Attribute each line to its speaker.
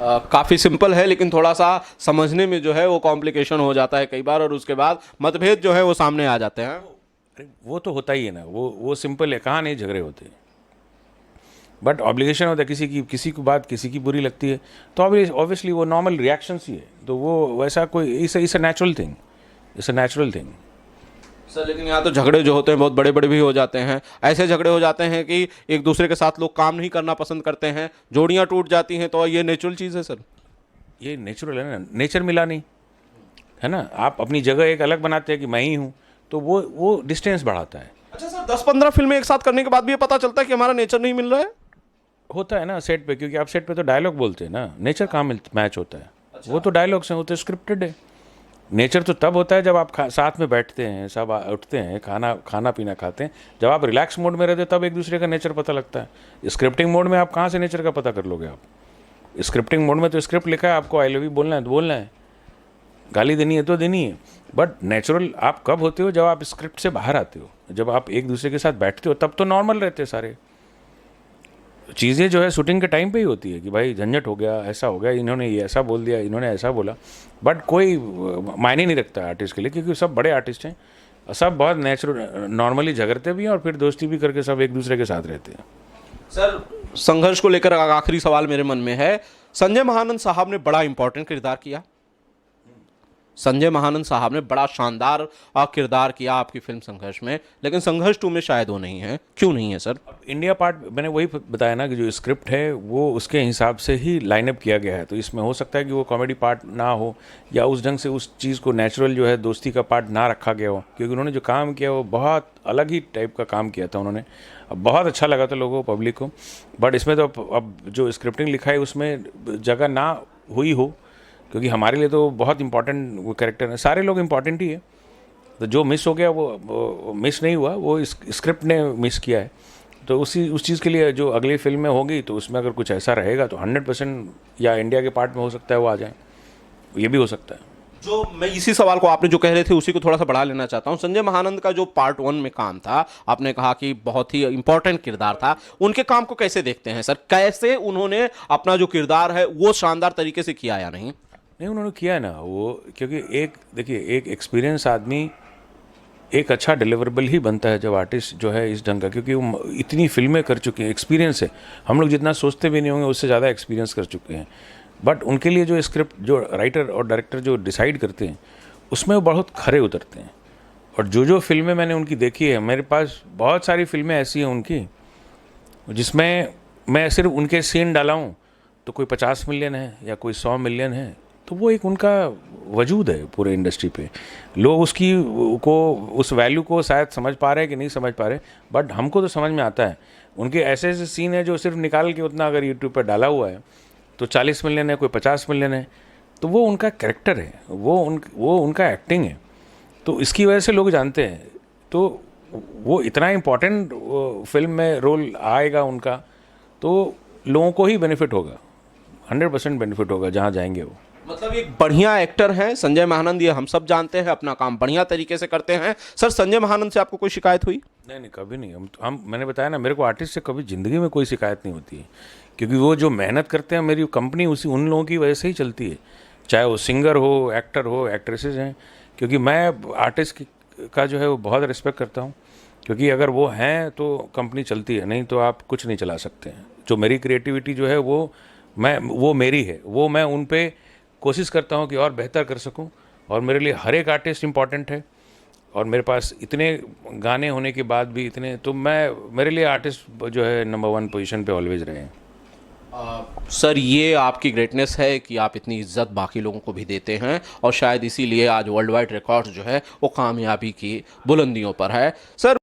Speaker 1: काफ़ी सिंपल है लेकिन थोड़ा सा समझने में जो है वो कॉम्प्लिकेशन हो जाता है कई बार, और उसके बाद मतभेद जो है वो सामने आ जाते हैं।
Speaker 2: अरे वो तो होता ही है ना, वो सिंपल है, कहाँ नहीं झगड़े होते। बट ऑब्लिगेशन होता है, किसी की बात किसी की बुरी लगती है तो ऑब्वियसली वो नॉर्मल रिएक्शंस ही है, तो वो वैसा कोई इस a natural thing, it's a natural thing.
Speaker 1: Sir लेकिन यहाँ तो झगड़े जो होते हैं बहुत बड़े बड़े भी हो जाते हैं, ऐसे झगड़े हो जाते हैं कि एक दूसरे के साथ लोग काम नहीं करना पसंद करते हैं, जोड़ियाँ टूट जाती हैं, तो ये नेचुरल चीज़ है सर।
Speaker 2: ये नेचुरल है ना, नेचर मिला नहीं है ना, आप अपनी जगह एक अलग बनाते हैं कि मैं ही हूँ, तो वो डिस्टेंस बढ़ाता है।
Speaker 1: अच्छा सर, 10-15 फिल्में एक साथ करने के बाद भी ये पता चलता है कि हमारा नेचर नहीं मिल रहा है।
Speaker 2: होता है ना सेट पे, क्योंकि आप सेट पे तो डायलॉग बोलते हैं ना, नेचर कहाँ मैच होता है। वो तो डायलॉग्स हैं, वो तो स्क्रिप्टेड है। नेचर तो तब होता है जब आप साथ में बैठते हैं, सब उठते हैं, खाना पीना खाते हैं, जब आप रिलैक्स मोड में रहते हैं तब एक दूसरे का नेचर पता लगता है। स्क्रिप्टिंग मोड में आप कहाँ से नेचर का पता कर लोगे आप? स्क्रिप्टिंग मोड में तो स्क्रिप्ट लिखा है, आपको आई लव यू बोलना है तो बोलना है, गाली देनी है तो देनी है। बट नेचुरल आप कब होते हो? जब आप स्क्रिप्ट से बाहर आते हो, जब आप एक दूसरे के साथ बैठते हो, तब तो नॉर्मल रहते हैं सारे चीज़ें। जो है शूटिंग के टाइम पे ही होती है कि भाई झंझट हो गया, ऐसा हो गया, इन्होंने ये ऐसा बोल दिया, इन्होंने ऐसा बोला। बट कोई मायने नहीं रखता आर्टिस्ट के लिए, क्योंकि सब बड़े आर्टिस्ट हैं, सब बहुत नेचुरल नॉर्मली झगड़ते भी हैं और फिर दोस्ती भी करके सब एक दूसरे के साथ रहते हैं।
Speaker 1: सर संघर्ष को लेकर आखिरी सवाल मेरे मन में है, संजय महानंद साहब ने बड़ा इंपॉर्टेंट किरदार किया, संजय महानंद साहब ने बड़ा शानदार किरदार किया आपकी फिल्म संघर्ष में, लेकिन संघर्ष 2 में शायद वो नहीं है, क्यों नहीं है सर?
Speaker 2: इंडिया पार्ट मैंने वही बताया ना कि जो स्क्रिप्ट है वो उसके हिसाब से ही लाइनअप किया गया है, तो इसमें हो सकता है कि वो कॉमेडी पार्ट ना हो, या उस ढंग से उस चीज़ को नेचुरल जो है दोस्ती का पार्ट ना रखा गया हो, क्योंकि उन्होंने जो काम किया वो बहुत अलग ही टाइप का काम किया था उन्होंने। अब बहुत अच्छा लगा था लोगों को, पब्लिक को। बट इसमें तो अब जो स्क्रिप्टिंग लिखा है उसमें जगह ना हुई हो, क्योंकि हमारे लिए तो बहुत इंपॉर्टेंट वो कैरेक्टर है, सारे लोग इंपॉर्टेंट ही है, तो जो मिस हो गया वो मिस नहीं हुआ, वो स्क्रिप्ट ने मिस किया है। तो उस चीज़ के लिए जो अगली फिल्म में होगी तो उसमें अगर कुछ ऐसा रहेगा तो 100% या इंडिया के पार्ट में हो सकता है वो आ जाए, ये भी हो सकता है।
Speaker 1: जो मैं इसी सवाल को आपने जो कह रहे थे उसी को थोड़ा सा बढ़ा लेना चाहता हूं, संजय महानंद का जो पार्ट 1 में काम था, आपने कहा कि बहुत ही इंपॉर्टेंट किरदार था, उनके काम को कैसे देखते हैं सर? कैसे उन्होंने अपना जो किरदार है वो शानदार तरीके से किया या नहीं?
Speaker 2: नहीं, उन्होंने किया है ना वो, क्योंकि देखिए एक एक्सपीरियंस आदमी एक अच्छा डिलीवरेबल ही बनता है जब आर्टिस्ट जो है इस ढंग का, क्योंकि वो इतनी फिल्में कर चुके हैं, एक्सपीरियंस है, हम लोग जितना सोचते भी नहीं होंगे उससे ज़्यादा एक्सपीरियंस कर चुके हैं। बट उनके लिए जो स्क्रिप्ट जो राइटर और डायरेक्टर जो डिसाइड करते हैं उसमें वो बहुत खरे उतरते हैं। और जो फिल्में मैंने उनकी देखी है, मेरे पास बहुत सारी फिल्में ऐसी हैं उनकी जिसमें मैं सिर्फ उनके सीन डाला हूँ तो कोई 50 मिलियन है या कोई 100 मिलियन है, तो वो एक उनका वजूद है पूरे इंडस्ट्री पे। लोग उस वैल्यू को शायद समझ पा रहे हैं कि नहीं समझ पा रहे, बट हमको तो समझ में आता है। उनके ऐसे ऐसे सीन है जो सिर्फ निकाल के उतना अगर यूट्यूब पर डाला हुआ है तो 40 मिलियन है, कोई 50 मिलियन है, तो वो उनका कैरेक्टर है, वो उनका एक्टिंग है, तो इसकी वजह से लोग जानते हैं। तो वो इतना इम्पोर्टेंट फिल्म में रोल आएगा उनका, तो लोगों को ही बेनिफिट होगा, 100% बेनिफिट होगा जहाँ जाएंगे वो।
Speaker 1: मतलब एक बढ़िया एक्टर हैं संजय महानंद, ये हम सब जानते हैं, अपना काम बढ़िया तरीके से करते हैं। सर संजय महानंद से आपको कोई शिकायत हुई?
Speaker 2: नहीं, कभी नहीं। हम मैंने बताया ना, मेरे को आर्टिस्ट से कभी ज़िंदगी में कोई शिकायत नहीं होती है, क्योंकि वो जो मेहनत करते हैं, मेरी कंपनी उन लोगों की वजह से ही चलती है, चाहे वो सिंगर हो, एक्टर हो, एक्ट्रेसेस हैं, क्योंकि मैं आर्टिस्ट का जो है वो बहुत रिस्पेक्ट करता हूँ, क्योंकि अगर वो हैं तो कंपनी चलती है, नहीं तो आप कुछ नहीं चला सकते हैं। जो मेरी क्रिएटिविटी जो है वो मेरी है, वो मैं उन पे कोशिश करता हूँ कि और बेहतर कर सकूँ, और मेरे लिए हर एक आर्टिस्ट इम्पॉर्टेंट है, और मेरे पास इतने गाने होने के बाद भी इतने, तो मेरे लिए आर्टिस्ट जो है नंबर 1 पोजीशन पे ऑलवेज रहे हैं।
Speaker 1: सर ये आपकी ग्रेटनेस है कि आप इतनी इज्जत बाकी लोगों को भी देते हैं, और शायद इसीलिए आज वर्ल्ड वाइड रिकॉर्ड जो है वो कामयाबी की बुलंदियों पर है। सर